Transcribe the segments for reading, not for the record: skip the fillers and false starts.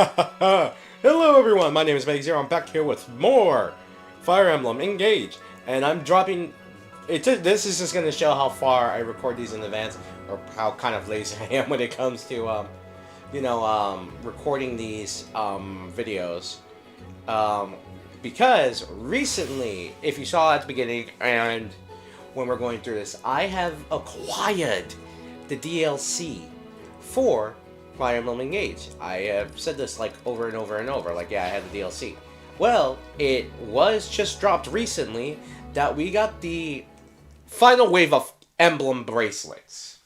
Hello everyone, my name is Meg Zero. I'm back here with more Fire Emblem Engage, and I'm dropping. This is just going to show how far I record these in advance, or how kind of lazy I am when it comes to, recording these videos. Um, because recently, if you saw at the beginning, and when we're going through this, I have acquired the DLC for Fire Emblem Engage. I have said this like over and over and over, like, yeah, I had the DLC. Well, it was just dropped recently that we got the final wave of Emblem Bracelets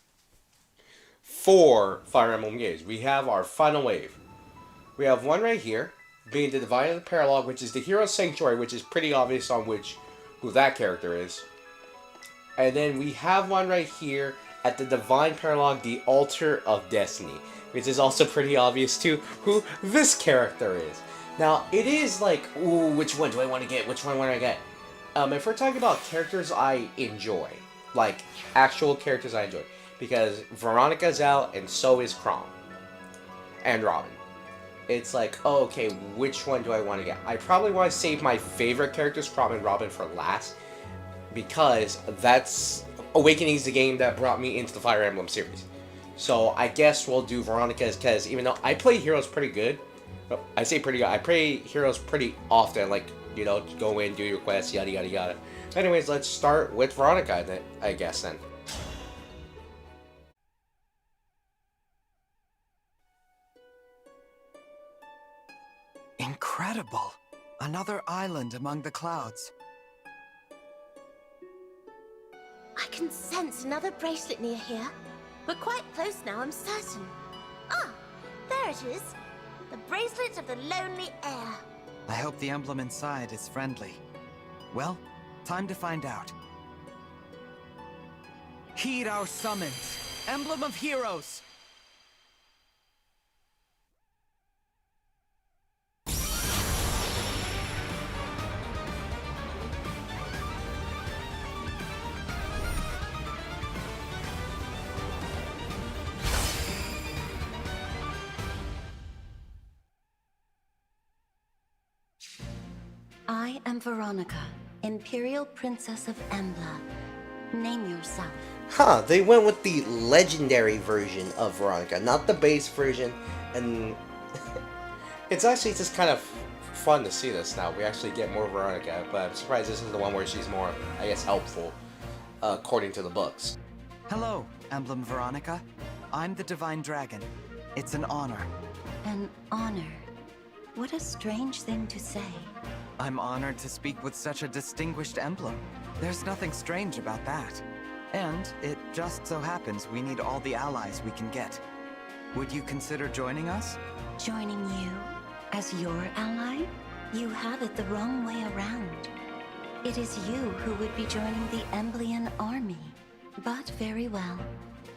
for Fire Emblem Engage. We have our final wave. We have one right here, being the Divine Paralog, which is the Hero Sanctuary, which is pretty obvious on who that character is. And then we have one right here at the Divine Paralog, the Altar of Destiny, which is also pretty obvious too who this character is. Now, it is like, ooh, which one do I want to get? Which one want I get? If we're talking about characters I enjoy, like actual characters I enjoy, because Veronica's out and so is Chrom and Robin. It's like, oh, okay, which one do I want to get? I probably want to save my favorite characters, Chrom and Robin, for last, because that's Awakening's the game that brought me into the Fire Emblem series. So I guess we'll do Veronica's, because even though I play Heroes pretty good, I say pretty good, I play Heroes pretty often, like, you know, go in, do your quests, yada yada yada. Anyways, let's start with Veronica, I guess, then. Incredible! Another island among the clouds. I can sense another bracelet near here. We're quite close now, I'm certain. Ah, there it is. The bracelet of the lonely Heir. I hope the emblem inside is friendly. Well, time to find out. Heed our summons! Emblem of Heroes! I am Veronica, Imperial Princess of Embla. Name yourself. Huh, they went with the legendary version of Veronica, not the base version, and it's actually just kind of fun to see this now. We actually get more Veronica, but I'm surprised this is the one where she's more, I guess, helpful, according to the books. Hello, Emblem Veronica. I'm the Divine Dragon. It's an honor. An honor. What a strange thing to say. I'm honored to speak with such a distinguished emblem. There's nothing strange about that. And it just so happens we need all the allies we can get. Would you consider joining us? Joining you as your ally? You have it the wrong way around. It is you who would be joining the Emblean army. But very well,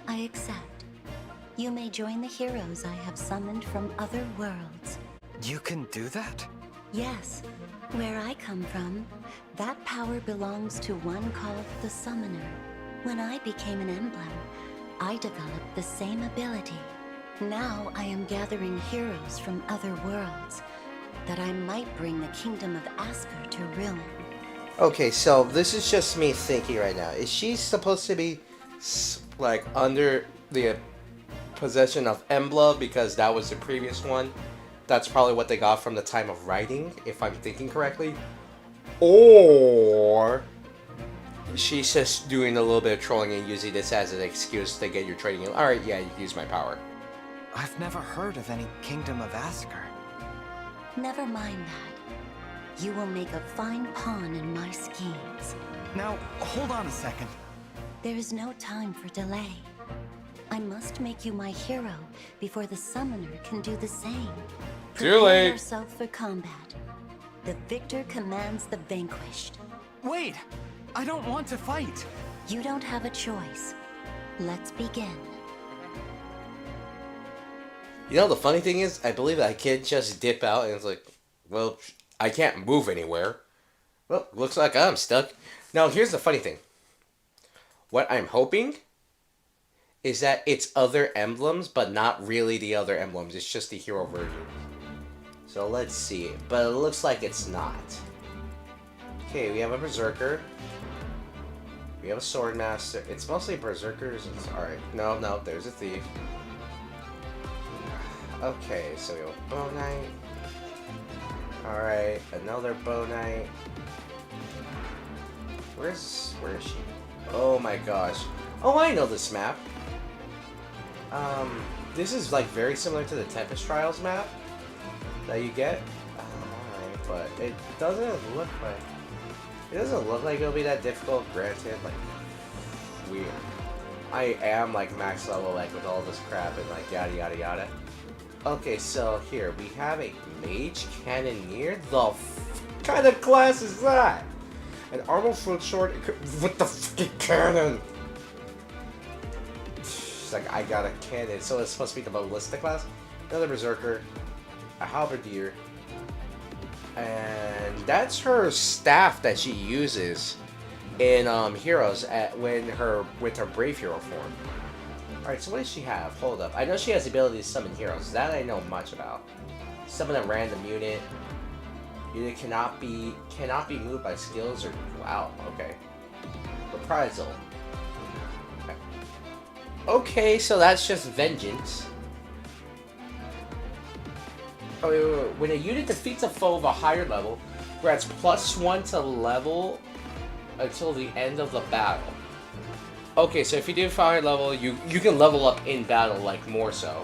I accept. You may join the heroes I have summoned from other worlds. You can do that? Yes, where I come from, that power belongs to one called the Summoner. When I became an emblem, I developed the same ability. Now I am gathering heroes from other worlds, that I might bring the kingdom of Askr to ruin. Okay, so this is just me thinking right now. Is she supposed to be, like, under the possession of Embla because that was the previous one? That's probably what they got from the time of writing, if I'm thinking correctly. Or she's just doing a little bit of trolling and using this as an excuse to get your trading. Alright, yeah, you can use my power. I've never heard of any Kingdom of Askr. Never mind that. You will make a fine pawn in my schemes. Now, hold on a second. There is no time for delay. I must make you my hero before the summoner can do the same. Too late. Prepare yourself for combat. The victor commands the vanquished. Wait! I don't want to fight! You don't have a choice. Let's begin. You know, the funny thing is, I believe I can't just dip out and it's like, well, I can't move anywhere. Well, looks like I'm stuck. Now, here's the funny thing. What I'm hoping is that it's other emblems, but not really the other emblems. It's just the hero version. So let's see. But it looks like it's not. Okay, we have a Berserker. We have a Swordmaster. It's mostly Berserkers. Alright. No, there's a Thief. Okay, so we have a Bow Knight. Alright, another Bow Knight. Where is she? Oh my gosh. Oh, I know this map. This is like very similar to the Tempest Trials map that you get. Alright, but it doesn't look like it'll be that difficult, granted, like weird. I am like max level like with all this crap and like yada yada yada. Okay, so here we have a Mage Cannoneer. The kind of class is that? An armor foot sword with the fucking cannon. It's like I got a cannon, so it's supposed to be the ballistic class. Another Berserker, a Halberdier, and that's her staff that she uses in Heroes with her Brave Hero form. Alright, so what does she have? Hold up. I know she has the ability to summon heroes. That I know much about. Summon a random unit. Unit cannot be moved by skills or... Wow, okay. Reprisal. Okay, so that's just Vengeance. Oh, wait. When a unit defeats a foe of a higher level, grants +1 to level until the end of the battle. Okay, so if you do higher level, you can level up in battle, like, more so.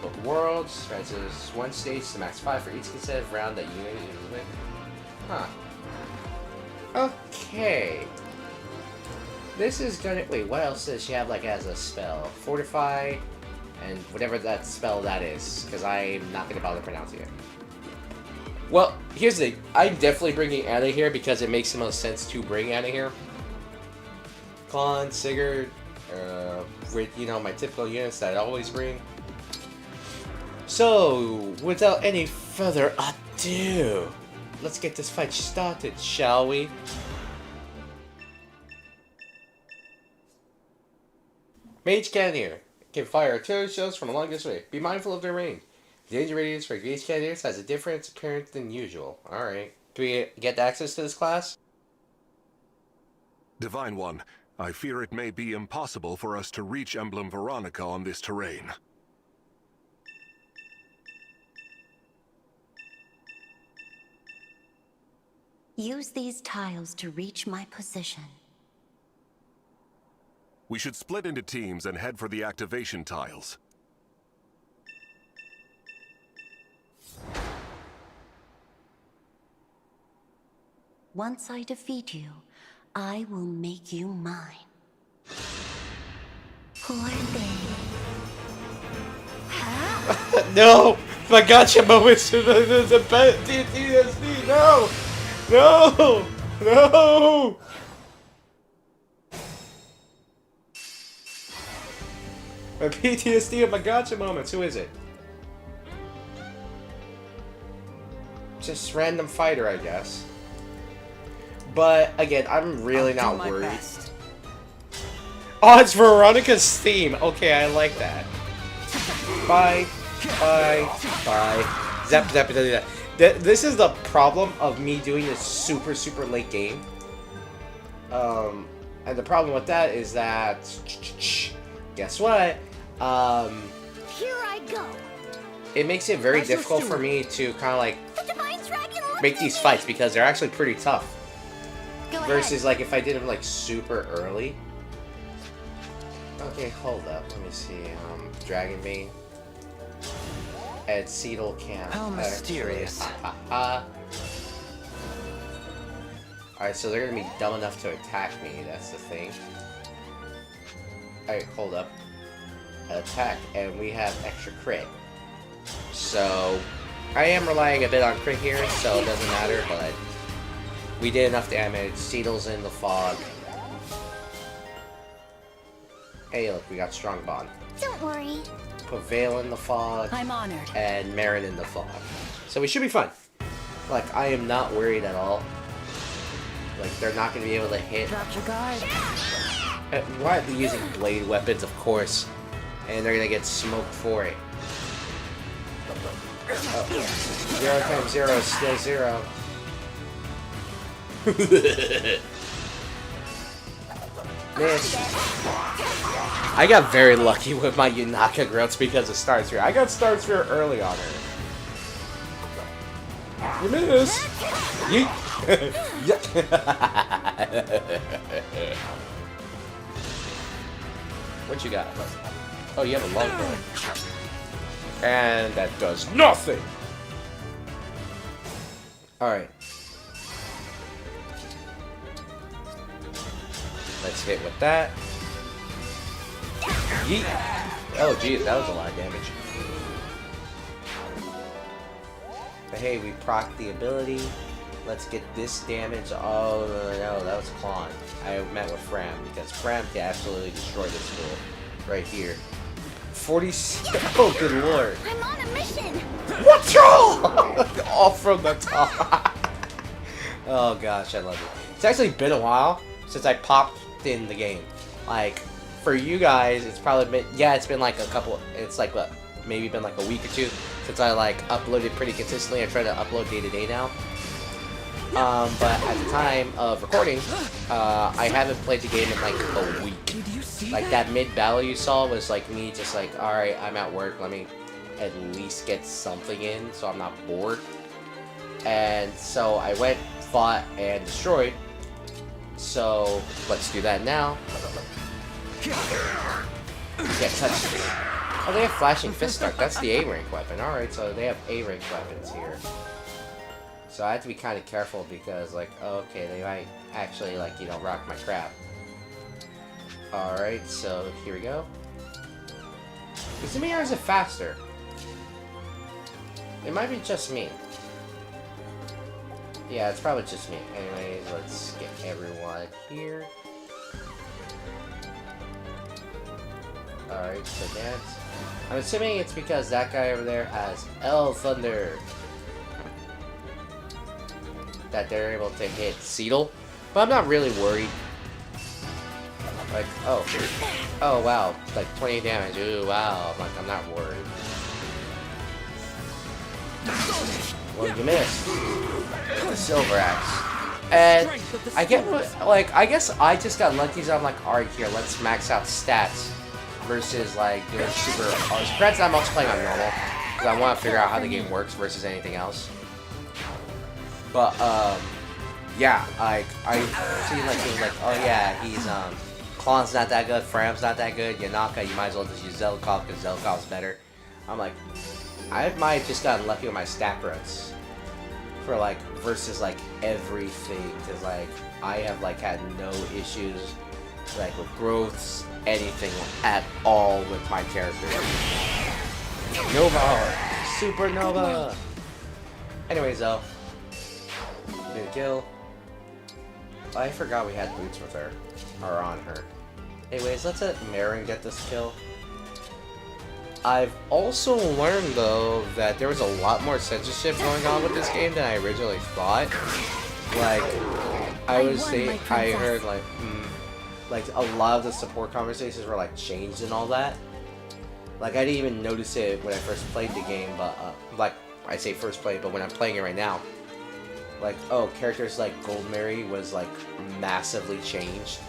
But Worlds, advances 1 stage to max 5 for each consecutive round that unit is moving. Huh. Okay. This is gonna... Wait, what else does she have, like, as a spell? Fortify, and whatever that spell that is, because I'm not gonna bother pronouncing it. Well, here's the thing. I'm definitely bringing Anna here because it makes the most sense to bring Anna here. Con, Sigurd, with, you know, my typical units that I always bring. So, without any further ado, let's get this fight started, shall we? Mage Cannoneer can fire artillery shells from a long distance away. Be mindful of their range. The danger radius for Mage Cannoneers has a different appearance than usual. Alright. Do we get access to this class? Divine One, I fear it may be impossible for us to reach Emblem Veronica on this terrain. Use these tiles to reach my position. We should split into teams and head for the activation tiles. Once I defeat you, I will make you mine. Poor baby. No! My gotcha moments to the PTSD! No! No! No! My PTSD of my gotcha moments. Who is it? Just random fighter, I guess. But again, I'm really not worried. Best. Oh, it's Veronica's theme. Okay, I like that. Bye. Bye. Bye. Zap, zap, zap, zap. This is the problem of me doing this super, super late game. And the problem with that is that... Guess what? Here I go. It makes it very difficult for me to kind of like make these fights because they're actually pretty tough. Versus like if I did them like super early. Okay, hold up. Let me see. Dragonbane. At Seedle Camp. How mysterious. Alright, so they're gonna be dumb enough to attack me. That's the thing. Alright, hold up. Attack, and we have extra crit. So, I am relying a bit on crit here, so it doesn't matter, but we did enough damage. Seedle's in the fog. Hey, look, we got Strong Bond. Don't worry. Put Vale in the fog. I'm honored. And Marin in the fog. So we should be fine. Like, I am not worried at all. Like, they're not going to be able to hit. Drop your guard. Why are they using blade weapons, of course? And they're going to get smoked for it. Oh. 0 times 0 is still 0. Miss. I got very lucky with my Yunaka grunts because of Star Sphere. I got Star Sphere early on her. You miss! Yeet! What you got? Oh, you have a longbow. And that does nothing! Alright. Let's hit with that. Yeet! Oh, geez, that was a lot of damage. But hey, we proc the ability. Let's get this damage. Oh, no, that was Klon. I met with Fram, because Fram can absolutely destroy this fool. Right here. 46. Oh, good lord. I'm on a mission. What's wrong? All from the top. Oh gosh, I love it. It's actually been a while since I popped in the game. Like, for you guys, it's probably been, yeah, it's been like a couple, it's like what, maybe been like a week or two since I like uploaded pretty consistently. I try to upload day to day now. But at the time of recording, I haven't played the game in like a week. Like that mid-battle you saw was like me just like, alright, I'm at work, let me at least get something in so I'm not bored. And so I went, fought, and destroyed. So let's do that now. Get touched. Oh, they have flashing fist start. That's the A rank weapon. Alright, so they have A rank weapons here. So I have to be kind of careful because, like, okay, they might actually, like, you know, rock my crap. Alright, so here we go. Is it me or is it faster? It might be just me. Yeah, it's probably just me. Anyways, let's get everyone here. Alright, so that's... I'm assuming it's because that guy over there has L Thunder. That they're able to hit Seedle. But I'm not really worried. Like, oh. Oh, wow. Like, 20 damage. Ooh, wow. I'm not worried. Well, you missed. The Silver Axe. And I get, like, I guess I just got lucky, so I'm like, alright, here, let's max out stats. Versus, like, doing super... Granted, I'm also playing on normal. Because I want to figure out how the game works versus anything else. But, yeah, like, I see, like, he was like, oh yeah, he's, Klon's not that good, Fram's not that good, Yanaka, you might as well just use Zelkov, because Zelkov's better. I'm like, I might have just gotten lucky with my stat runs. For, like, versus, like, everything, because, like, I have, like, had no issues, like, with growths, anything at all with my character. Nova! Supernova! Anyways, though. New kill. I forgot we had boots with her. Or on her. Anyways, let's let Marin get this kill. I've also learned, though, that there was a lot more censorship going on with this game than I originally thought. Like, I heard, like, a lot of the support conversations were, like, changed and all that. Like, I didn't even notice it when I first played the game, but, like, I say first play, but when I'm playing it right now, like, oh, characters like Gold Mary was, like, massively changed.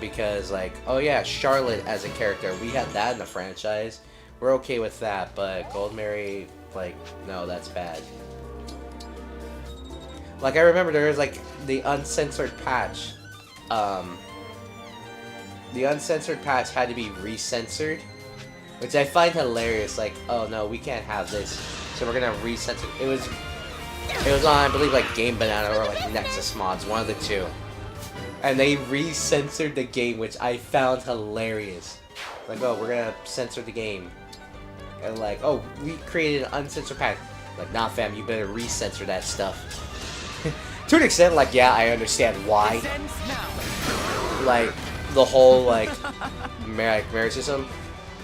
Because, like, oh yeah, Charlotte as a character, we had that in the franchise. We're okay with that, but Gold Mary, like, no, that's bad. Like, I remember there was, like, the uncensored patch. The uncensored patch had to be recensored, which I find hilarious. Like, oh no, we can't have this, so we're gonna recensor. It was on, I believe, like Game Banana or like Nexus Mods, one of the two. And they recensored the game, which I found hilarious. Like, oh, we're gonna censor the game. And like, oh, we created an uncensored patch. Like, nah fam, you better recensor that stuff. To an extent, like, yeah, I understand why. Like, the whole, like, marriage system.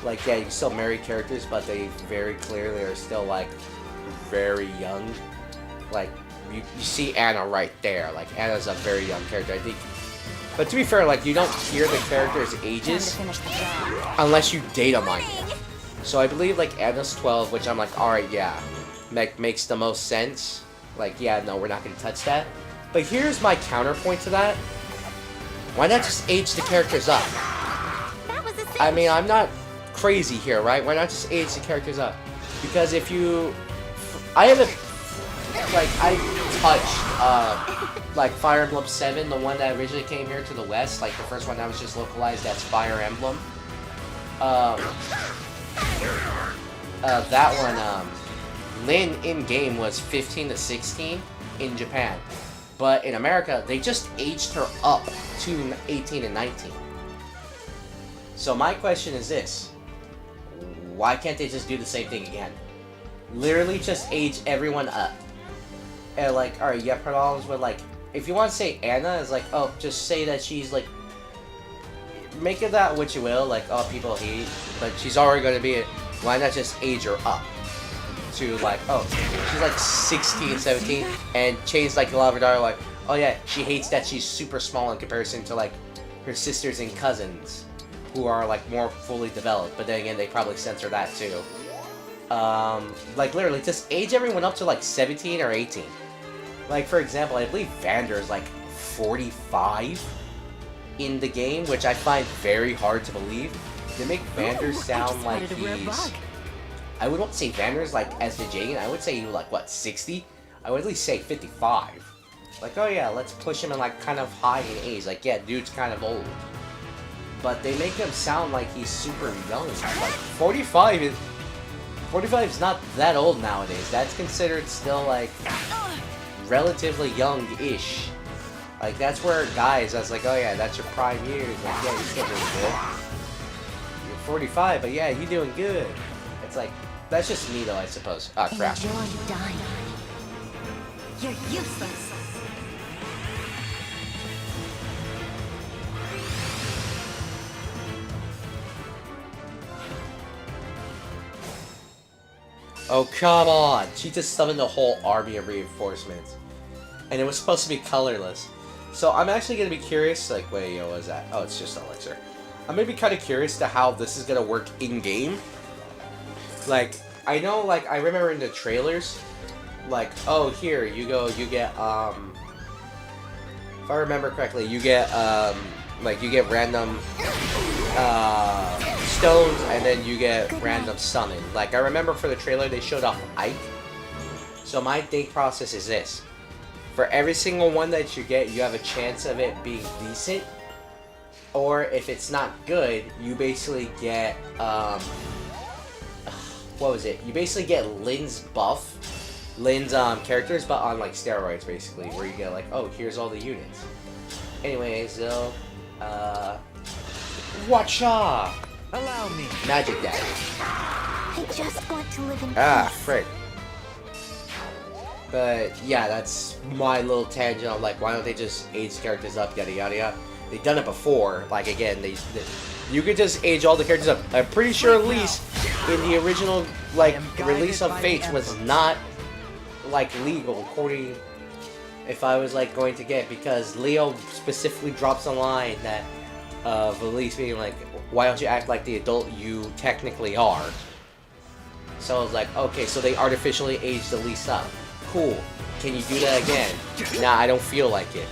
Like, yeah, you can still marry characters, but they very clearly are still, like, very young. Like, you see Anna right there. Like, Anna's a very young character, I think. But to be fair, like, you don't hear the characters' ages unless you data mine them. So I believe like Anna's 12, which I'm like, alright, yeah, makes the most sense. Like, yeah, no, we're not gonna touch that. But here's my counterpoint to that. Why not just age the characters up? I mean, I'm not crazy here, right? Why not just age the characters up? Because if you... I haven't... Like, I touched, like, Fire Emblem 7, the one that originally came here to the West. Like, the first one that was just localized, that's Fire Emblem. That one, Lyn in-game was 15 to 16 in Japan. But in America, they just aged her up to 18 and 19. So my question is this. Why can't they just do the same thing again? Literally just age everyone up. And like, alright, you have problems with like, if you want to say Anna is like, oh, just say that she's like, make it that what you will, like, oh, people hate, but she's already going to be it. Why not just age her up to like, oh, she's like 16, 17, and change like a lot of her daughter, like, oh yeah, she hates that she's super small in comparison to like her sisters and cousins who are like more fully developed, but then again, they probably censor that too. Like literally just age everyone up to like 17 or 18. Like for example, I believe Vander is like 45 in the game, which I find very hard to believe. They make Vander sound like he's... I would not say Vander's like as the Jane. I would say he was like, what, 60? I would at least say 55. Like, oh yeah, let's push him in like kind of high in age. Like, yeah, dude's kind of old. But they make him sound like he's super young. Like, 45 is not that old nowadays. That's considered still like relatively young-ish. Like, that's where guys, that's like, oh yeah, that's your prime years. Like, yeah, you're still doing good. You're 45, but yeah, you're doing good. It's like, that's just me though, I suppose. Ah, crap. Enjoy dying. You're useless. Oh, come on! She just summoned a whole army of reinforcements. And it was supposed to be colorless. So I'm actually going to be curious, like, wait, what was that? Oh, it's just Elixir. I'm going to be kind of curious to how this is going to work in-game. Like, I know, like, I remember in the trailers, like, oh, here, you go, you get, if I remember correctly, you get, like, you get random, stones, and then you get random summon. Like, I remember for the trailer, they showed off Ike. So my think process is this. For every single one that you get, you have a chance of it being decent. Or if it's not good, you basically get, what was it? You basically get Lyn's buff. Lyn's, characters, but on, like, steroids, basically. Where you get, like, oh, here's all the units. Anyways, so, Watcha! Allow me. Magic Daddy. I just want to live in Ah, peace. frick. But, yeah, that's my little tangent of, like, why don't they just age characters up, yada yada yada. They've done it before. Like, again, you could just age all the characters up. I'm pretty sure at least in the original, like, release of Fates was not, like, legal, according, if I was, like, going to get, because Leo specifically drops a line that, Valise being like, why don't you act like the adult you technically are? So I was like, okay, so they artificially aged Elise up. Cool. Can you do that again? Nah, I don't feel like it.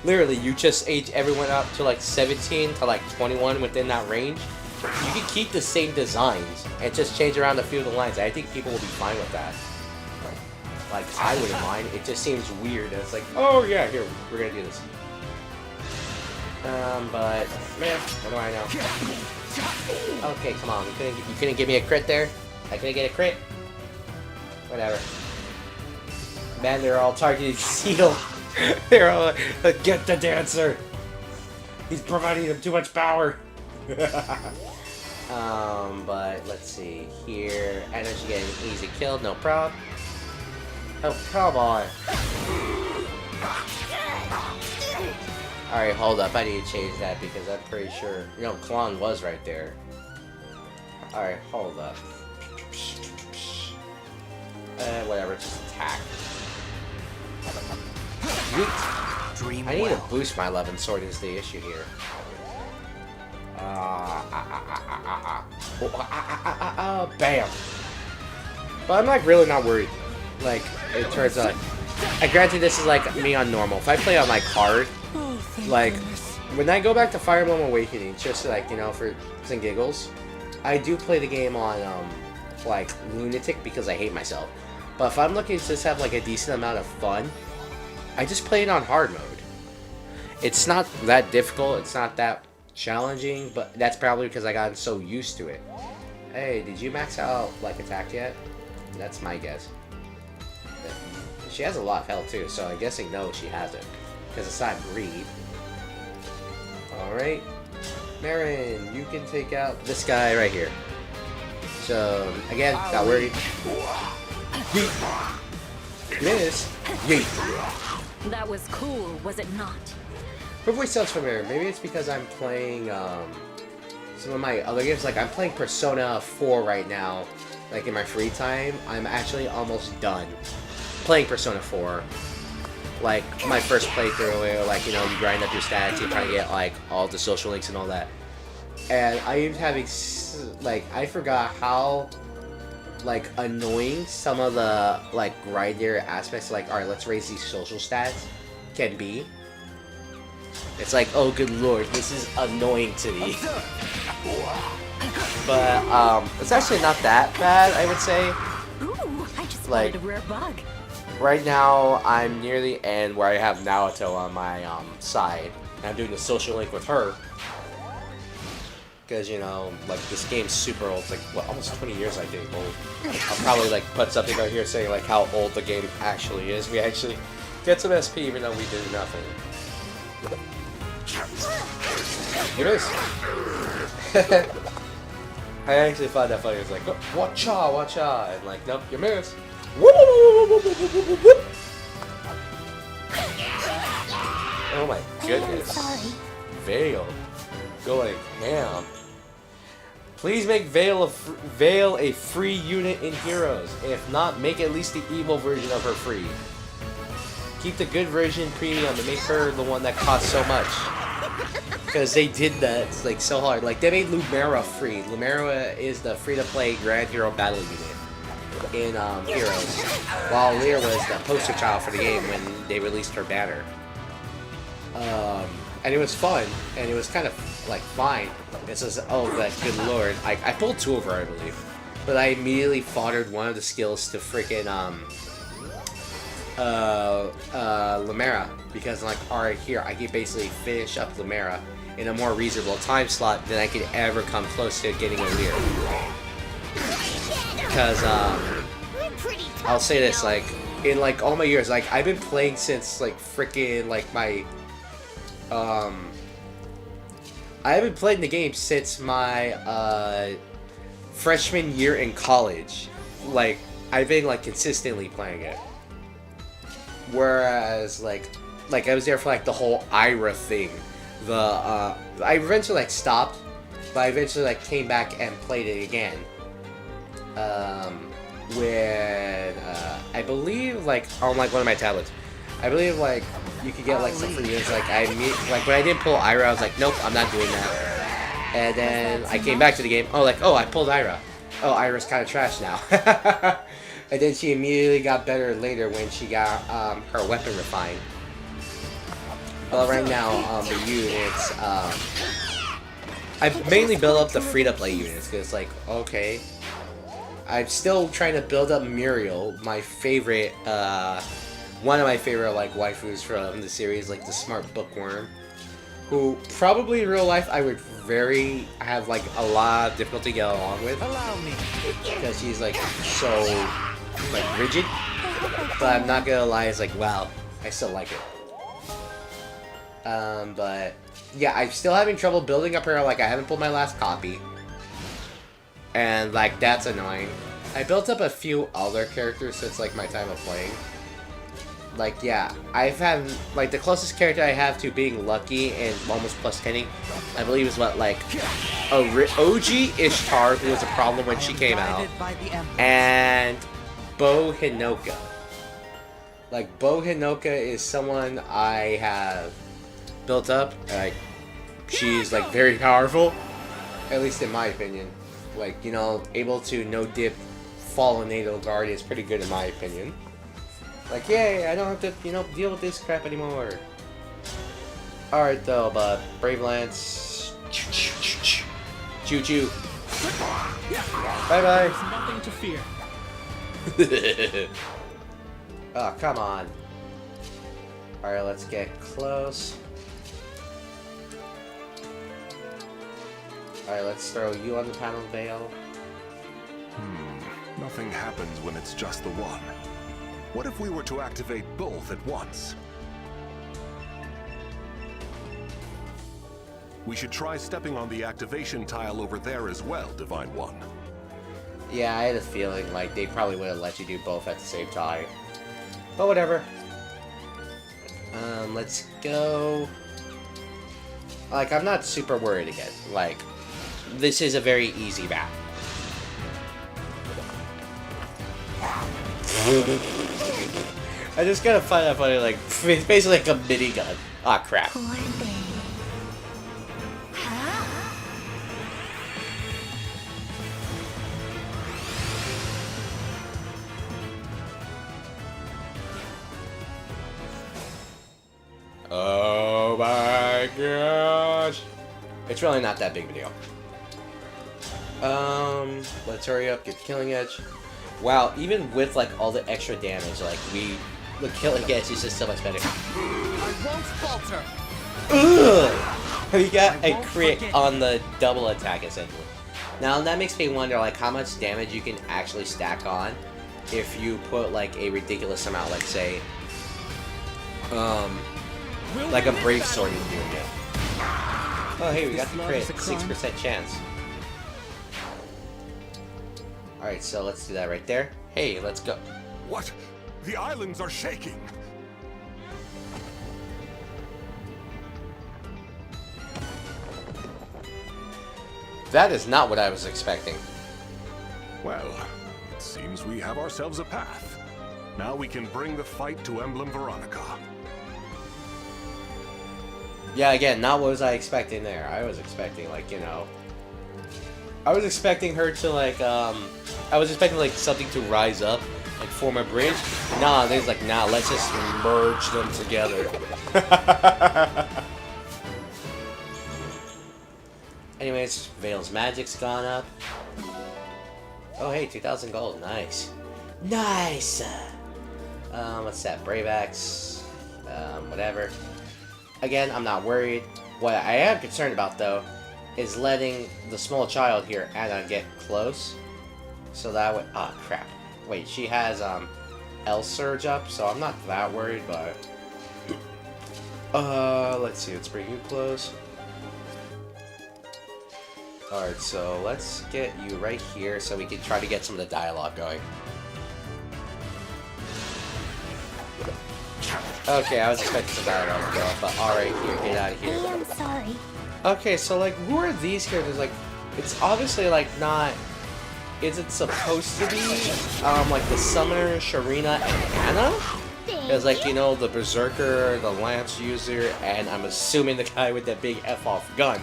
Literally, you just age everyone up to like 17 to like 21 within that range. You can keep the same designs and just change around a few of the lines. I think people will be fine with that. Like, I wouldn't mind. It just seems weird. It's like, oh yeah, here, we're gonna do this. But, man, what do I know? Okay, come on, you couldn't give me a crit there? I couldn't get a crit? Whatever. Man, they're all targeting Seal. They're all like, get the dancer! He's providing them too much power! But, let's see, here, energy getting easy killed, no problem. Oh, come on. Alright, hold up. I need to change that because I'm pretty sure... You know, Klon was right there. Alright, hold up. Whatever, just attack. Yeet. I need to boost my 11 sword is the issue here. Bam. But I'm like really not worried. Like it turns out. And granted, this is like me on normal. If I play on like hard, like when I go back to Fire Emblem Awakening, just like you know for some giggles, I do play the game on like lunatic because I hate myself. But if I'm looking to just have like a decent amount of fun, I just play it on hard mode. It's not that difficult. It's not that challenging, but that's probably because I got so used to it. Hey, did you max out like attack yet? That's my guess. She has a lot of health too, so I'm guessing no, she hasn't. Because it's not greed. Alright. Marin, you can take out this guy right here. So, again, not worried. Yeet. Miss. Yeet. That was cool, was it not? Her voice sounds familiar. Maybe it's because I'm playing some of my other games. Like, I'm playing Persona 4 right now. Like, in my free time. I'm actually almost done playing Persona 4. Like, my first playthrough where, like, you know, you grind up your stats, you try to get, like, all the social links and all that. And I am having, like, I forgot how, like, annoying some of the, like, grinder aspects, like, alright, let's raise these social stats, can be. It's like, oh, good lord, this is annoying to me. But, it's actually not that bad, I would say. Ooh, I just like, spotted a rare bug. Right now, I'm near the end where I have Naoto on my side. And I'm doing the social link with her. Because, you know, like, this game's super old. It's like, what, almost 20 years, I think, old. I'll probably, like, put something right here saying, like, how old the game actually is. We actually get some SP even though we did nothing. It is. I actually find that funny. It's like, oh, watch out, watch out. And, like, nope, you missed. Oh my goodness. Sorry. Veil. Going ham. Please make Veil a free unit in Heroes. If not, make at least the evil version of her free. Keep the good version premium and make her the one that costs so much. Because they did that, it's like so hard. Like they made Lumera free. Lumera is the free-to-play Grand Hero battle unit in Heroes, while Lear was the poster child for the game when they released her banner. And it was fun, and it was kind of like fine. It says, oh, but good lord, I pulled two of her, I believe, but I immediately foddered one of the skills to freaking Lumera, because I'm like, alright, here I can basically finish up Lumera in a more reasonable time slot than I could ever come close to getting a Lear. Because I'll say this, like, in like all my years, like I've been playing since like freaking like my I haven't played the game since my freshman year in college. Like I've been like consistently playing it. Whereas like I was there for like the whole Ira thing. I eventually like stopped, but I eventually like came back and played it again. When I believe like on like one of my tablets, I believe like you could get like some free units. Like when I didn't pull Ira, I was like, nope, I'm not doing that. And then I came back to the game. Oh, like, oh, I pulled Ira. Oh, Ira's kind of trash now. And then she immediately got better later when she got her weapon refined. But right now, the units, I mainly build up the free-to-play units because, like, okay, I'm still trying to build up Muriel, my favorite, one of my favorite, like, waifus from the series, like, the smart bookworm, who probably in real life I would have, like, a lot of difficulty to get along with. Allow me. Because she's, like, so, like, rigid. But I'm not gonna lie, it's like, wow, I still like it. But, yeah, I'm still having trouble building up her, like, I haven't pulled my last copy. And, like, that's annoying. I built up a few other characters since, like, my time of playing. Like, yeah, I've had, like, the closest character I have to being lucky and almost plus 10ing, I believe is what, like, OG Ishtar, who was a problem when she came out, and Bo Hinoka. Like, Bo Hinoka is someone I have built up, like, she's, like, very powerful. At least in my opinion. Like, you know, able to no-dip Fallen Natal Guard is pretty good in my opinion. Like, yay, I don't have to, you know, deal with this crap anymore. Alright though, but Brave Lance. Choo-choo. Bye-bye. There's nothing to fear. Oh, come on. Alright, let's get close. Alright, let's throw you on the panel veil. Nothing happens when it's just the one. What if we were to activate both at once? We should try stepping on the activation tile over there as well, Divine One. Yeah, I had a feeling like they probably would have let you do both at the same time. But whatever. Let's go. Like, I'm not super worried again. Like, this is a very easy map. I just gotta find that funny, like, it's basically like a minigun. Ah, crap. Poor thing. Oh my gosh. It's really not that big of a deal. Let's hurry up, get the killing edge. Wow, even with like all the extra damage, like the killing edge is just so much better. I won't falter. Ugh! We got a crit on the double attack essentially. Now that makes me wonder like how much damage you can actually stack on if you put like a ridiculous amount, like say, like a brave sword in doing it. Oh hey, we got the crit, 6% chance. Alright, so let's do that right there. Hey, let's go. What? The islands are shaking! That is not what I was expecting. Well, it seems we have ourselves a path. Now we can bring the fight to Emblem Veronica. Yeah, again, not what was I expecting there. I was expecting, like, you know... I was expecting her to, like, I was expecting, like, something to rise up, like, form a bridge. Nah, there's like, nah, let's just merge them together. Anyways, Veil's magic's gone up. Oh, hey, 2,000 gold. Nice. Nice! What's that? Brave Axe. Whatever. Again, I'm not worried. What I am concerned about, though, is letting the small child here, Anna, get close. So that would... Ah, crap. Wait, she has, L Surge up, so I'm not that worried, but... let's see. Let's bring you close. Alright, so let's get you right here so we can try to get some of the dialogue going. Okay, I was expecting some dialogue to go, but alright, here, get out of here. Hey, I'm sorry. Okay, so, like, who are these characters? Like, it's obviously, like, not... Is it supposed to be, like, the Summoner, Sharina, and Anna? Because, like, you know, the Berserker, the Lance user, and I'm assuming the guy with that big F-off gun.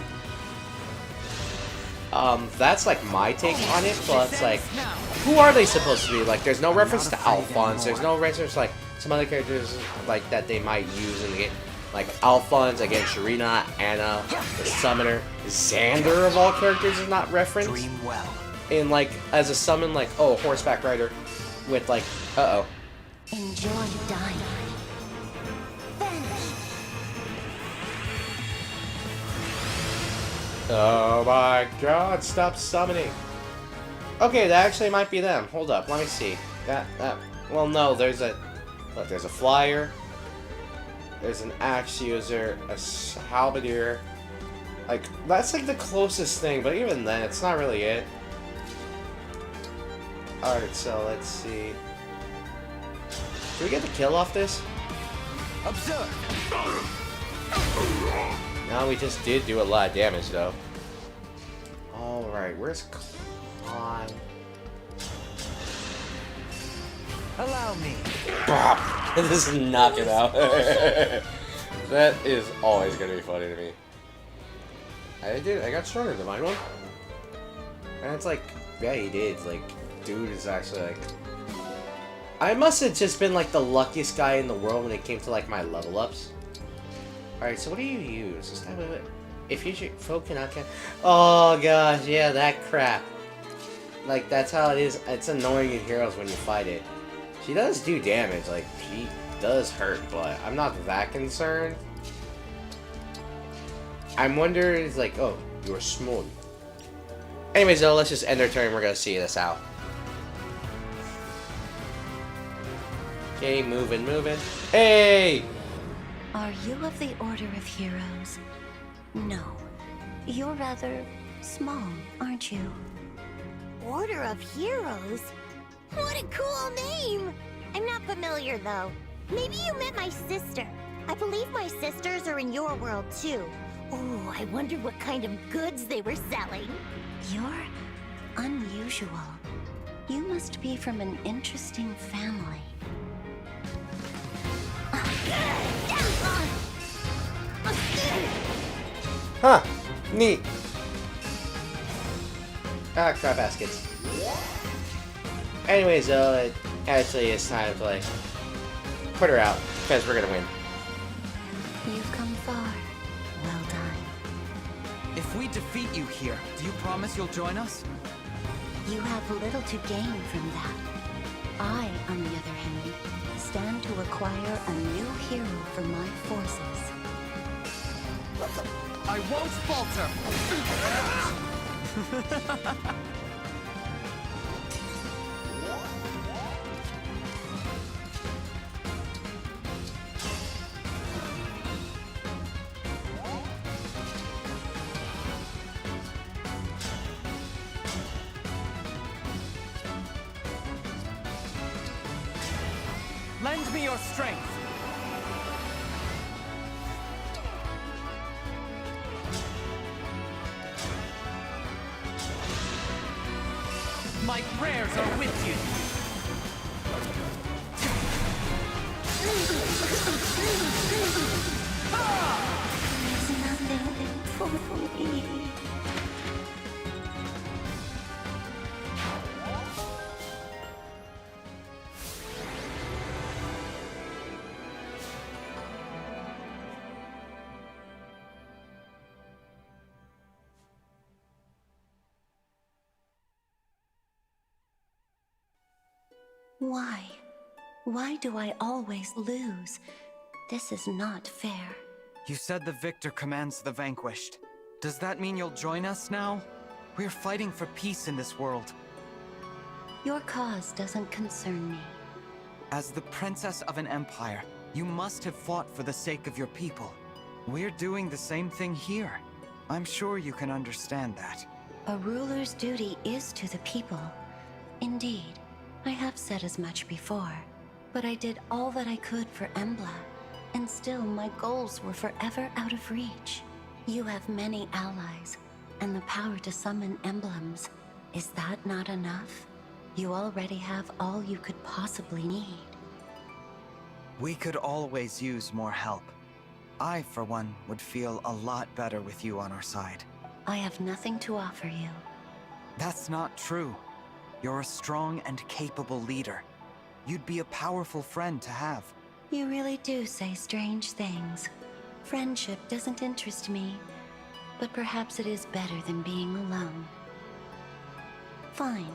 That's, like, my take on it, but it's, like, who are they supposed to be? Like, there's no reference to Alphonse, there's no reference, like, some other characters, like, that they might use in the game. Like, Alphonse, again, Sharina, Anna, the Summoner, Xander, of all characters, is not referenced. Dream well. And, like, as a summon, like, oh, horseback rider with, like, uh-oh. Enjoy dying. Vanish. Oh my god, stop summoning. Okay, that actually might be them. Hold up, let me see. Well, no, there's a... Look, there's a flyer. There's an axe user, a halberdier. Like, that's like the closest thing, but even then, it's not really it. Alright, so let's see. Can we get the kill off this? Observe. No, we just did do a lot of damage, though. Alright, where's Klein? Allow me. Just knock it out. That is always gonna be funny to me. I got stronger than mine one. And it's like, yeah, he did. Like, dude is actually like... I must have just been like the luckiest guy in the world when it came to like my level ups. Alright, so what do you use? Is that what... If you folk cannot... Oh gosh, yeah, that crap. Like, that's how it is. It's annoying in Heroes when you fight it. She does do damage, like, she does hurt, but I'm not that concerned. I'm wondering, it's like, oh, you're small. Anyways, though, let's just end our turn. We're gonna see this out. Okay, moving. Hey! Are you of the Order of Heroes? No. You're rather small, aren't you? Order of Heroes? What a cool name! I'm not familiar, though. Maybe you met my sister. I believe my sisters are in your world, too. Ooh, I wonder what kind of goods they were selling. You're unusual. You must be from an interesting family. Huh. Neat. Ah, crap baskets. Anyways, though, actually it's time to, like, put her out, because we're gonna win. You've come far. Well done. If we defeat you here, do you promise you'll join us? You have little to gain from that. I, on the other hand, stand to acquire a new hero for my forces. I won't falter! Lend me your strength! My prayers are with you! There's nothing for me. Why? Why do I always lose? This is not fair. You said the victor commands the vanquished. Does that mean you'll join us now? We're fighting for peace in this world. Your cause doesn't concern me. As the princess of an empire, you must have fought for the sake of your people. We're doing the same thing here. I'm sure you can understand that. A ruler's duty is to the people. Indeed, I have said as much before, but I did all that I could for Embla, and still my goals were forever out of reach. You have many allies, and the power to summon emblems. Is that not enough? You already have all you could possibly need. We could always use more help. I, for one, would feel a lot better with you on our side. I have nothing to offer you. That's not true. You're a strong and capable leader. You'd be a powerful friend to have. You really do say strange things. Friendship doesn't interest me, but perhaps it is better than being alone. Fine.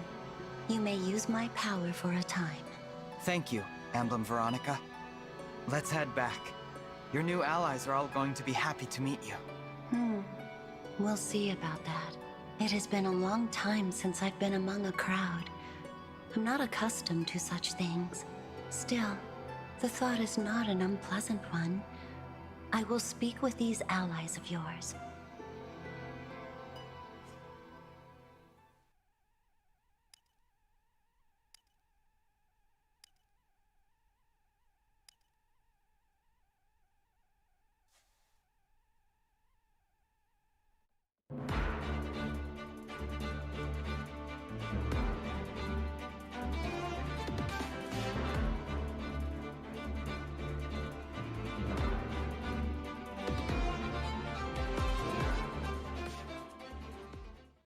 You may use my power for a time. Thank you, Emblem Veronica. Let's head back. Your new allies are all going to be happy to meet you. We'll see about that. It has been a long time since I've been among a crowd. I'm not accustomed to such things. Still, the thought is not an unpleasant one. I will speak with these allies of yours.